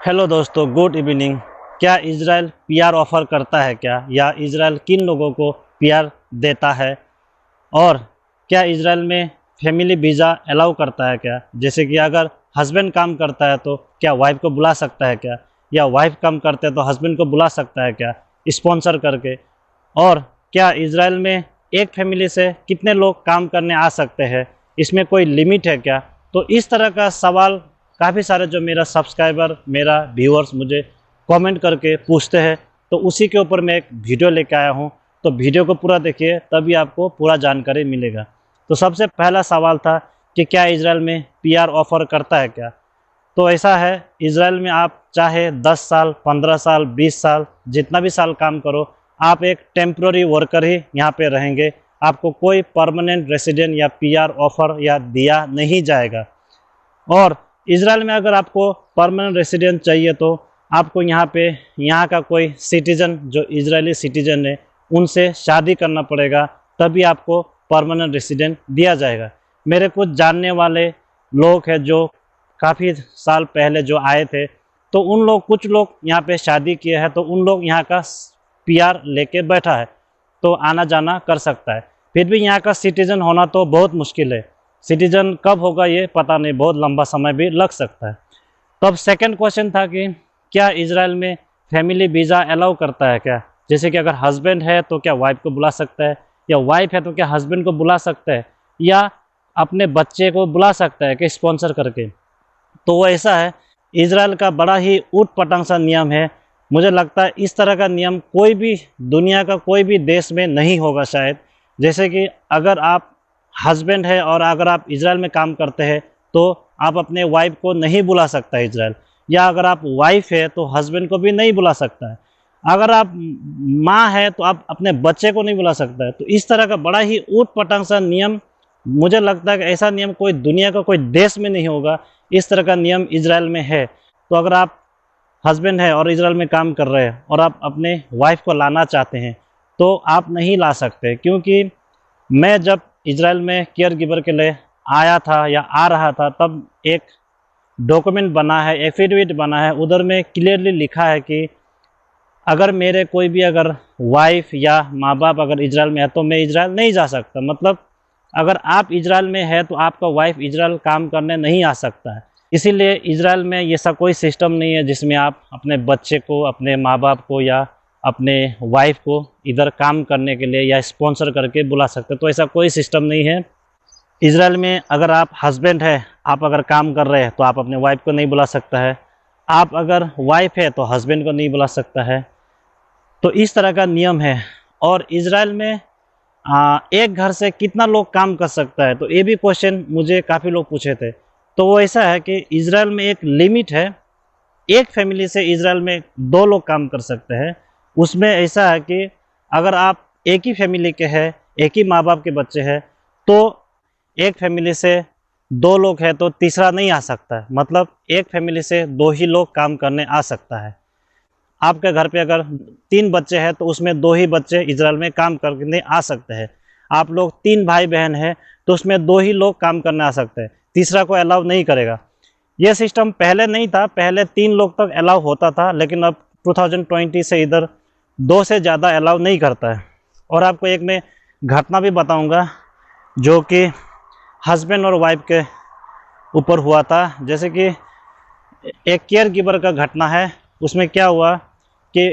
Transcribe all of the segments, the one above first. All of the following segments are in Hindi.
हेलो दोस्तों, गुड इवनिंग। क्या इज़राइल पीआर ऑफ़र करता है क्या, या इज़राइल किन लोगों को पीआर देता है? और क्या इज़राइल में फैमिली वीज़ा अलाउ करता है क्या? जैसे कि अगर हस्बैंड काम करता है तो क्या वाइफ को बुला सकता है क्या, या वाइफ काम करते हैं तो हस्बैंड को बुला सकता है क्या स्पॉन्सर करके? और क्या इज़राइल में एक फैमिली से कितने लोग काम करने आ सकते हैं, इसमें कोई लिमिट है क्या? तो इस तरह का सवाल काफ़ी सारे जो मेरा सब्सक्राइबर, मेरा व्यूअर्स मुझे कमेंट करके पूछते हैं, तो उसी के ऊपर मैं एक वीडियो लेके आया हूँ। तो वीडियो को पूरा देखिए, तभी आपको पूरा जानकारी मिलेगा। तो सबसे पहला सवाल था कि क्या इज़राइल में पीआर ऑफ़र करता है क्या? तो ऐसा है, इज़राइल में आप चाहे 10 साल, 15 साल, 20 साल, जितना भी साल काम करो, आप एक टेम्प्रोरी वर्कर ही यहाँ पे रहेंगे। आपको कोई परमानेंट रेसिडेंट या पीआर ऑफ़र या दिया नहीं जाएगा। और इज़राइल में अगर आपको परमानेंट रेसिडेंट चाहिए तो आपको यहाँ पे यहाँ का कोई सिटीज़न, जो इजरायली सिटीज़न है, उनसे शादी करना पड़ेगा, तभी आपको परमानेंट रेसिडेंट दिया जाएगा। मेरे कुछ जानने वाले लोग हैं जो काफ़ी साल पहले जो आए थे, तो उन लोग, कुछ लोग यहाँ पे शादी किए हैं, तो उन लोग यहाँ का पीआर लेके बैठा है, तो आना जाना कर सकता है। फिर भी यहाँ का सिटीज़न होना तो बहुत मुश्किल है। सिटीज़न कब होगा ये पता नहीं, बहुत लंबा समय भी लग सकता है। तो अब सेकंड क्वेश्चन था कि क्या इज़राइल में फैमिली वीज़ा अलाउ करता है क्या? जैसे कि अगर हस्बैंड है तो क्या वाइफ को बुला सकता है, या वाइफ है तो क्या हस्बैंड को बुला सकता है, या अपने बच्चे को बुला सकता है कि स्पॉन्सर करके? तो वो ऐसा है, इज़राइल का बड़ा ही ऊट पटांग सा नियम है। मुझे लगता है इस तरह का नियम कोई भी, दुनिया का कोई भी देश में नहीं होगा शायद। जैसे कि अगर आप हस्बैंड है और अगर आप इज़राइल में काम करते हैं, तो आप अपने वाइफ को नहीं बुला सकता है इज़राइल, या अगर आप वाइफ है तो हस्बैंड को भी नहीं बुला सकता है। अगर आप माँ है तो आप अपने बच्चे को नहीं बुला सकता है। तो इस तरह का बड़ा ही ऊट पटांग सा नियम, मुझे लगता है कि ऐसा नियम कोई दुनिया का कोई देश में नहीं होगा। इस तरह का नियम इज़राइल में है। तो अगर आप हस्बैंड है और इज़राइल में काम कर रहे हैं और आप अपने वाइफ को लाना चाहते हैं, तो आप नहीं ला सकते। क्योंकि मैं जब इज़राइल में केयर गिवर के लिए आया था या आ रहा था, तब एक डॉक्यूमेंट बना है, एफिडेविट बना है, उधर में क्लियरली लिखा है कि अगर मेरे कोई भी अगर वाइफ या माँ बाप अगर इज़राइल में है तो मैं इज़राइल नहीं जा सकता। मतलब अगर आप इज़राइल में है तो आपका वाइफ इज़राइल काम करने नहीं आ सकता है। इसीलिए इज़राइल में ये ऐसा कोई सिस्टम नहीं है जिसमें आप अपने बच्चे को, अपने माँ बाप को या अपने वाइफ को इधर काम करने के लिए या स्पॉन्सर करके बुला सकते। तो ऐसा कोई सिस्टम नहीं है। इज़राइल में अगर आप हस्बैंड है, आप अगर काम कर रहे हैं, तो आप अपने वाइफ को नहीं बुला सकता है। आप अगर वाइफ है तो हस्बैंड को नहीं बुला सकता है। तो इस तरह का नियम है। और इज़राइल में एक घर से कितना लोग काम कर सकता है, तो ये भी क्वेश्चन मुझे काफ़ी लोग पूछे थे। तो वो ऐसा है कि इज़राइल में एक लिमिट है, एक फैमिली से इज़राइल में 2 लोग काम कर सकते हैं। उसमें ऐसा है कि अगर आप एक ही फैमिली के हैं, एक ही माँ बाप के बच्चे हैं, तो एक फैमिली से 2 लोग हैं तो तीसरा नहीं आ सकता है। मतलब एक फैमिली से 2 ही लोग काम करने आ सकता है। आपके घर पे अगर 3 बच्चे हैं तो उसमें 2 ही बच्चे इज़राइल में काम करने आ सकते हैं। आप लोग 3 भाई बहन हैं तो उसमें 2 ही लोग काम करने आ सकते हैं, तीसरा को अलाउ नहीं करेगा। ये सिस्टम पहले नहीं था, पहले 3 लोग तक अलाउ होता था, लेकिन अब 2020 से इधर 2 से ज़्यादा अलाउ नहीं करता है। और आपको एक मैं घटना भी बताऊंगा जो कि हस्बैंड और वाइफ के ऊपर हुआ था। जैसे कि एक केयर गिवर का घटना है। उसमें क्या हुआ कि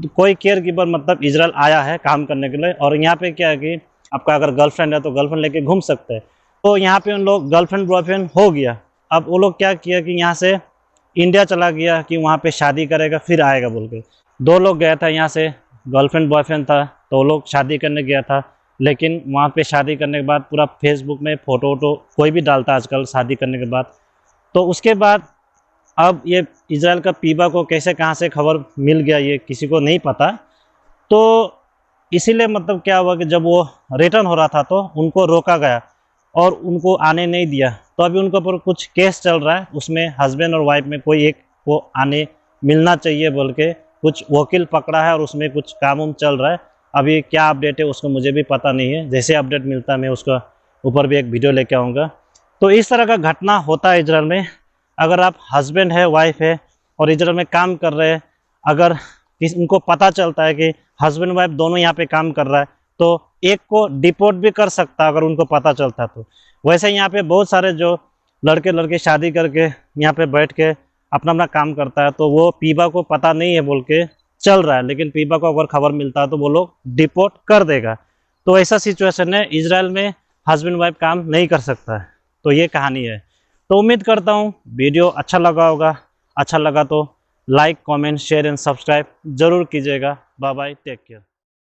कोई केयर गिवर मतलब इज़राइल आया है काम करने के लिए, और यहाँ पे क्या है कि आपका अगर गर्लफ्रेंड है तो गर्लफ्रेंड लेके घूम सकते हैं। तो यहाँ पे उन लोग गर्लफ्रेंड बॉयफ्रेंड हो गया। अब वो लोग क्या किया कि यहाँ से इंडिया चला गया कि वहाँ पे शादी करेगा फिर आएगा बोल के। 2 लोग गया था यहाँ से, गर्लफ्रेंड बॉयफ्रेंड था, तो वो लोग शादी करने गया था। लेकिन वहाँ पे शादी करने के बाद पूरा फेसबुक में फ़ोटो वोटो कोई भी डालता आजकल शादी करने के बाद। तो उसके बाद अब ये इज़राइल का पीबा को कैसे कहाँ से खबर मिल गया ये किसी को नहीं पता। तो इसीलिए मतलब क्या हुआ कि जब वो रिटर्न हो रहा था तो उनको रोका गया और उनको आने नहीं दिया। तो अभी उनके ऊपर कुछ केस चल रहा है, उसमें हस्बैंड और वाइफ में कोई एक को आने मिलना चाहिए बोल के कुछ वकील पकड़ा है, और उसमें कुछ काम उम चल रहा है। अभी क्या अपडेट है उसको मुझे भी पता नहीं है। जैसे अपडेट मिलता है मैं उसका ऊपर भी एक वीडियो लेके आऊँगा। तो इस तरह का घटना होता है इज़राइल में। अगर आप हस्बैंड है, वाइफ है, और इजराइल में काम कर रहे हैं, अगर उनको पता चलता है कि हस्बैंड वाइफ दोनों यहाँ पे काम कर रहा है तो एक को डिपोर्ट भी कर सकता है अगर उनको पता चलता तो। वैसे यहाँ पे बहुत सारे जो लड़के लड़के शादी करके यहाँ पे बैठ के अपना अपना काम करता है, तो वो पीबा को पता नहीं है बोल के चल रहा है, लेकिन पीबा को अगर खबर मिलता है तो वो लोग डिपोर्ट कर देगा। तो ऐसा सिचुएशन है, इजराइल में हस्बैंड वाइफ काम नहीं कर सकता है। तो ये कहानी है। तो उम्मीद करता हूँ वीडियो अच्छा लगा होगा। अच्छा लगा तो like, comment, share and subscribe जरूर कीजिएगा। Bye bye, take care.